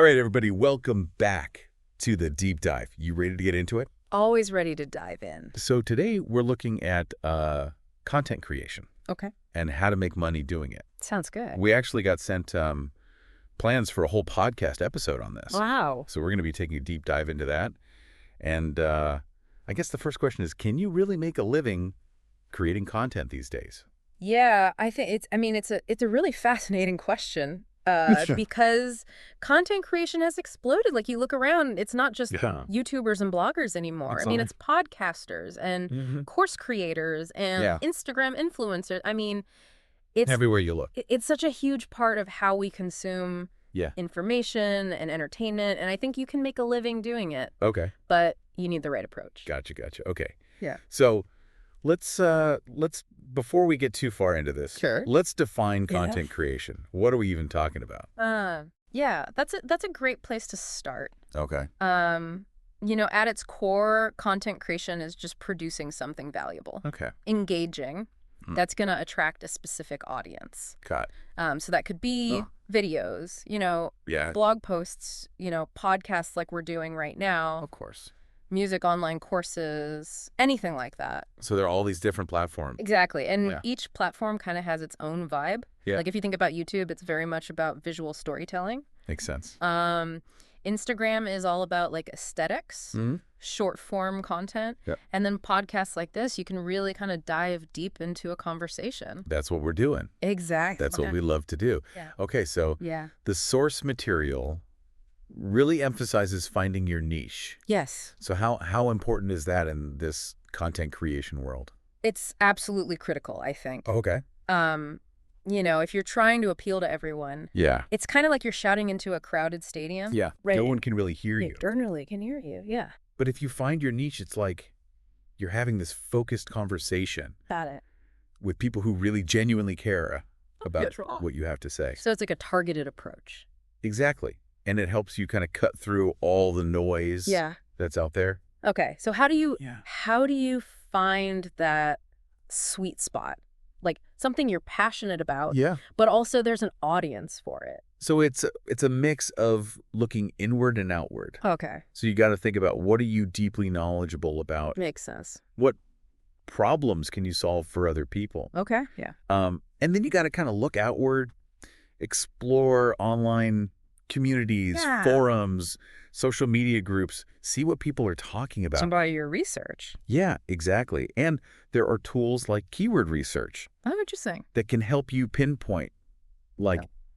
All right, everybody, welcome back to the deep dive. You ready to get into it? Always ready to dive in. So today we're looking at content creation. Okay. And how to make money doing it. Sounds good. We actually got sent plans for a whole podcast episode on this. Wow. So we're going to be taking a deep dive into that. And I guess the first question is, can you really make a living creating content these days? Yeah, I think it's a really fascinating question. Because content creation has exploded. Like, you look around, it's not just YouTubers and bloggers anymore. I mean, it's podcasters and course creators and Instagram influencers. I mean, it's everywhere you look. It's such a huge part of how we consume information and entertainment. And I think you can make a living doing it. Okay. But you need the right approach. Gotcha. Okay. Yeah. So let's before we get too far into this, let's define content creation. What are we even talking about? Yeah, that's a great place to start. Okay. At its core, content creation is just producing something valuable. Okay. Engaging. That's going to attract a specific audience. Got it. So that could be videos, blog posts, podcasts like we're doing right now. Of course. Music, online courses, anything like that. So there are all these different platforms. Exactly. And each platform kind of has its own vibe. Yeah. Like, if you think about YouTube, it's very much about visual storytelling. Makes sense. Instagram is all about like aesthetics, short form content. Yeah. And then podcasts like this, you can really kind of dive deep into a conversation. That's what we're doing. Exactly. That's what we love to do. Yeah. Okay, so the source material really emphasizes finding your niche. Yes. So how important is that in this content creation world? It's absolutely critical, I think. Okay. If you're trying to appeal to everyone, it's kind of like you're shouting into a crowded stadium. Yeah. Right. No one can really hear you. Certainly can hear you. Yeah. But if you find your niche, it's like you're having this focused conversation. Got it. With people who really genuinely care about what you have to say. So it's like a targeted approach. Exactly. And it helps you kind of cut through all the noise that's out there. Okay. So how do you find that sweet spot? Like, something you're passionate about, but also there's an audience for it. So it's a mix of looking inward and outward. Okay. So you got to think about, what are you deeply knowledgeable about? Makes sense. What problems can you solve for other people? Okay. Yeah. And then you got to kind of look outward, explore online communities, forums, social media groups, see what people are talking about. By your research. Yeah, exactly. And there are tools like keyword research. Oh, interesting. That can help you pinpoint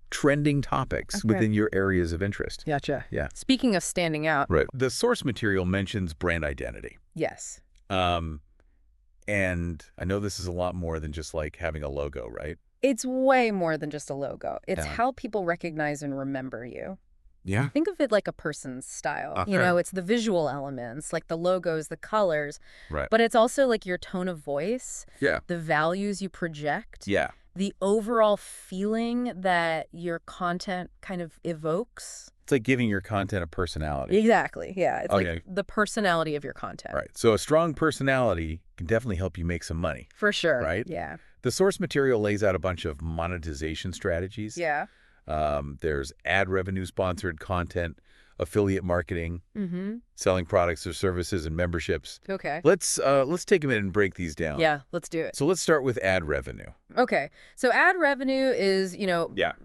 trending topics within your areas of interest. Gotcha. Yeah. Speaking of standing out. Right. The source material mentions brand identity. Yes. And I know this is a lot more than just like having a logo, right? It's way more than just a logo. It's how people recognize and remember you. Yeah. Think of it like a person's style. Okay. It's the visual elements, like the logos, the colors. Right. But it's also like your tone of voice. Yeah. The values you project. Yeah. The overall feeling that your content kind of evokes. It's like giving your content a personality. Exactly. Yeah. It's like the personality of your content. Right. So a strong personality can definitely help you make some money. For sure. Right? Yeah. The source material lays out a bunch of monetization strategies. Yeah. There's ad revenue sponsored content, affiliate marketing, selling products or services and memberships. Okay. Let's take a minute and break these down. Yeah, let's do it. So let's start with ad revenue. Okay. So ad revenue is,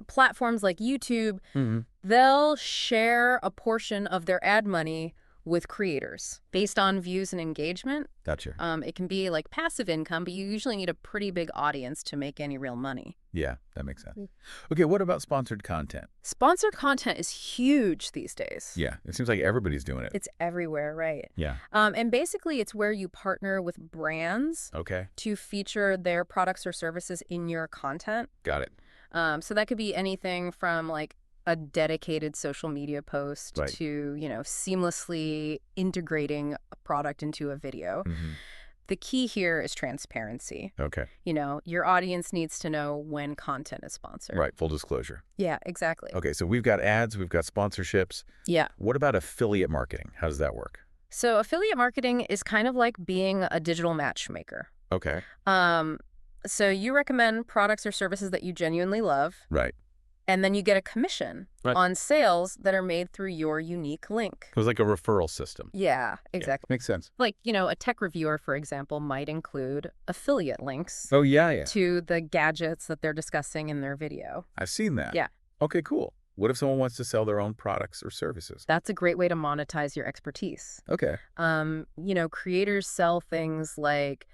platforms like YouTube, they'll share a portion of their ad money with creators based on views and engagement. Gotcha. It can be like passive income, but you usually need a pretty big audience to make any real money. Yeah, that makes sense. Okay, what about sponsored content? Sponsored content is huge these days. Yeah, it seems like everybody's doing it. It's everywhere, right? Yeah. And basically it's where you partner with brands to feature their products or services in your content. Got it. So that could be anything from like a dedicated social media post to, seamlessly integrating a product into a video. The key here is transparency. Okay. Your audience needs to know when content is sponsored. Right. Full disclosure. Yeah, exactly. Okay. So we've got ads, we've got sponsorships. Yeah. What about affiliate marketing? How does that work? So affiliate marketing is kind of like being a digital matchmaker. Okay. So you recommend products or services that you genuinely love. Right. And then you get a commission on sales that are made through your unique link. It was like a referral system. Yeah, exactly. Yeah, makes sense. Like, a tech reviewer, for example, might include affiliate links to the gadgets that they're discussing in their video. I've seen that. Yeah. Okay, cool. What if someone wants to sell their own products or services? That's a great way to monetize your expertise. Okay. Creators sell things like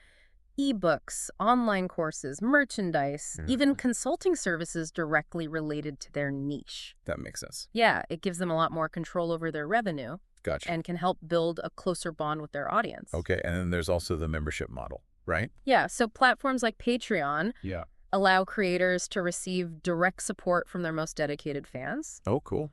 ebooks, online courses, merchandise, even consulting services directly related to their niche. That makes sense. Yeah, it gives them a lot more control over their revenue. Gotcha. And can help build a closer bond with their audience. Okay, and then there's also the membership model, right? Yeah, so platforms like Patreon allow creators to receive direct support from their most dedicated fans. Oh, cool.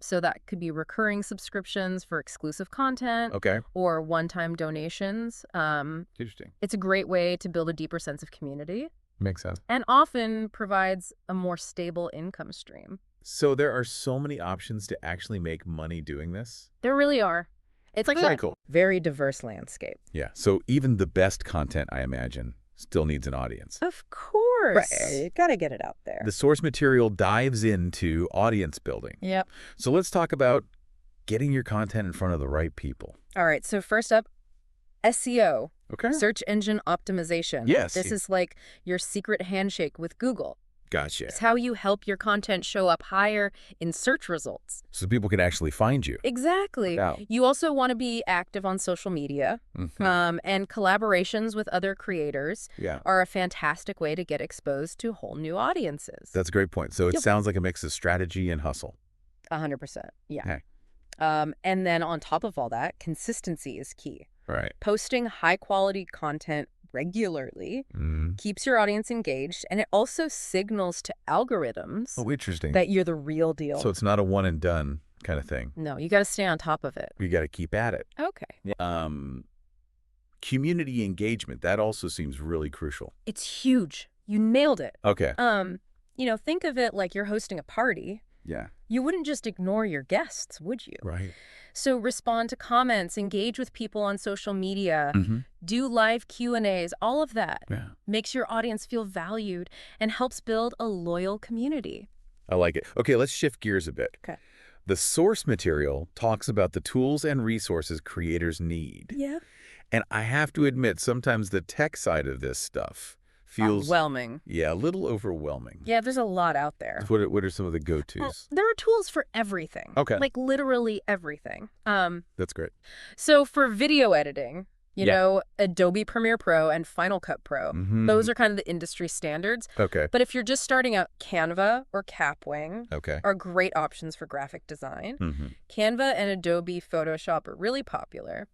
So that could be recurring subscriptions for exclusive content or one-time donations. Interesting. It's a great way to build a deeper sense of community. Makes sense. And often provides a more stable income stream. So there are so many options to actually make money doing this? There really are. It's like very cool. Very diverse landscape. Yeah, so even the best content, I imagine, still needs an audience. Of course. Right. You got to get it out there. The source material dives into audience building. Yep. So let's talk about getting your content in front of the right people. All right. So first up, SEO. Okay. Search engine optimization. Yes. This is like your secret handshake with Google. Gotcha. It's how you help your content show up higher in search results. So people can actually find you. Exactly. Wow. You also want to be active on social media. And collaborations with other creators are a fantastic way to get exposed to whole new audiences. That's a great point. So it sounds like a mix of strategy and hustle. 100%. Yeah. Okay. And then on top of all that, consistency is key. Right. Posting high-quality content regularly keeps your audience engaged, and it also signals to algorithms interesting. that you're the real deal. So it's not a one and done kind of thing. No, you got to stay on top of it. You got to keep at it. Okay. Community engagement, that also seems really crucial. It's huge. You nailed it. Okay. Think of it like you're hosting a party. Yeah. You wouldn't just ignore your guests, would you? Right. So respond to comments, engage with people on social media, do live Q&As, all of that makes your audience feel valued and helps build a loyal community. I like it. Okay, let's shift gears a bit. Okay. The source material talks about the tools and resources creators need. Yeah. And I have to admit, sometimes the tech side of this stuff feels overwhelming. Yeah, a little overwhelming. Yeah, there's a lot out there. What are some of the go-tos? There are tools for everything. Okay. Like literally everything. That's great. So for video editing, you know, Adobe Premiere Pro and Final Cut Pro, those are kind of the industry standards. Okay. But if you're just starting out, Canva or Capwing are great options for graphic design. Canva and Adobe Photoshop are really popular.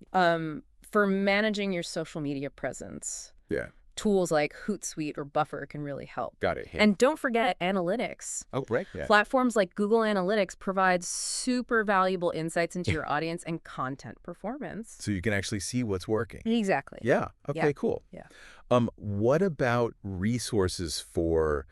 For managing your social media presence. Yeah. Tools like Hootsuite or Buffer can really help. Got it. Yeah. And don't forget analytics. Oh, right. Yeah. Platforms like Google Analytics provide super valuable insights into your audience and content performance. So you can actually see what's working. Exactly. Yeah. Okay, cool. Yeah. What about resources for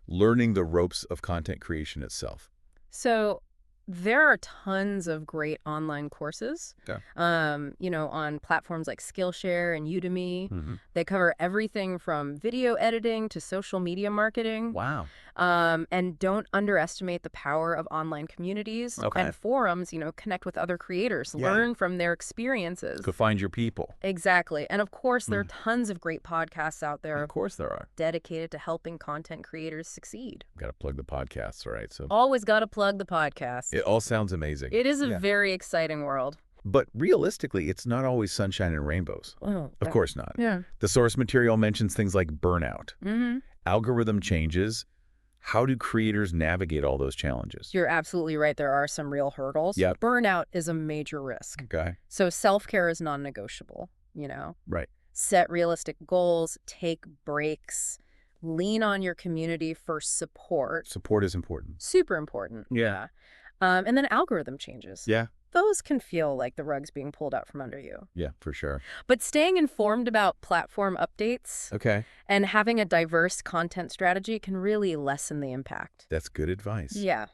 learning the ropes of content creation itself? So there are tons of great online courses, on platforms like Skillshare and Udemy. They cover everything from video editing to social media marketing. Wow. And don't underestimate the power of online communities and forums, connect with other creators, learn from their experiences. Go find your people. Exactly. And of course, there are tons of great podcasts out there. Of course there are. Dedicated to helping content creators succeed. Got to plug the podcasts, all right? So always got to plug the podcast. It all sounds amazing. It is a very exciting world. But realistically, it's not always sunshine and rainbows. Of course not. Yeah. The source material mentions things like burnout, algorithm changes. How do creators navigate all those challenges? You're absolutely right. There are some real hurdles. Yep. Burnout is a major risk. Okay. So self-care is non-negotiable, Right. Set realistic goals, take breaks, lean on your community for support. Support is important. Super important. Yeah. And then algorithm changes. Yeah. Those can feel like the rug's being pulled out from under you. Yeah, for sure. But staying informed about platform updates and having a diverse content strategy can really lessen the impact. That's good advice. Yeah.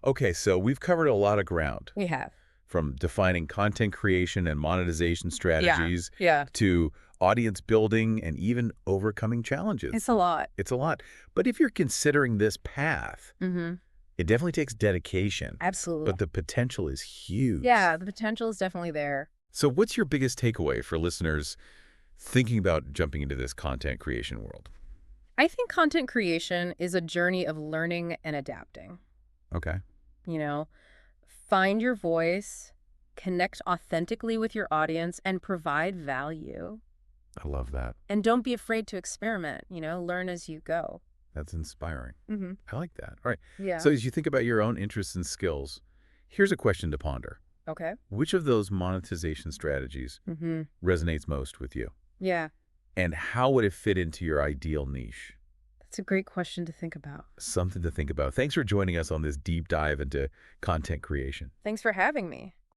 Okay, so we've covered a lot of ground. We have. From defining content creation and monetization strategies to audience building, and even overcoming challenges. It's a lot. It's a lot. But if you're considering this path, it definitely takes dedication. Absolutely. But the potential is huge. Yeah, the potential is definitely there. So what's your biggest takeaway for listeners thinking about jumping into this content creation world? I think content creation is a journey of learning and adapting. Okay. You know, find your voice, connect authentically with your audience, and provide value. I love that. And don't be afraid to experiment, learn as you go. That's inspiring. Mm-hmm. I like that. All right. Yeah. So as you think about your own interests and skills, here's a question to ponder. Okay. Which of those monetization strategies resonates most with you? Yeah. And how would it fit into your ideal niche? That's a great question to think about. Something to think about. Thanks for joining us on this deep dive into content creation. Thanks for having me.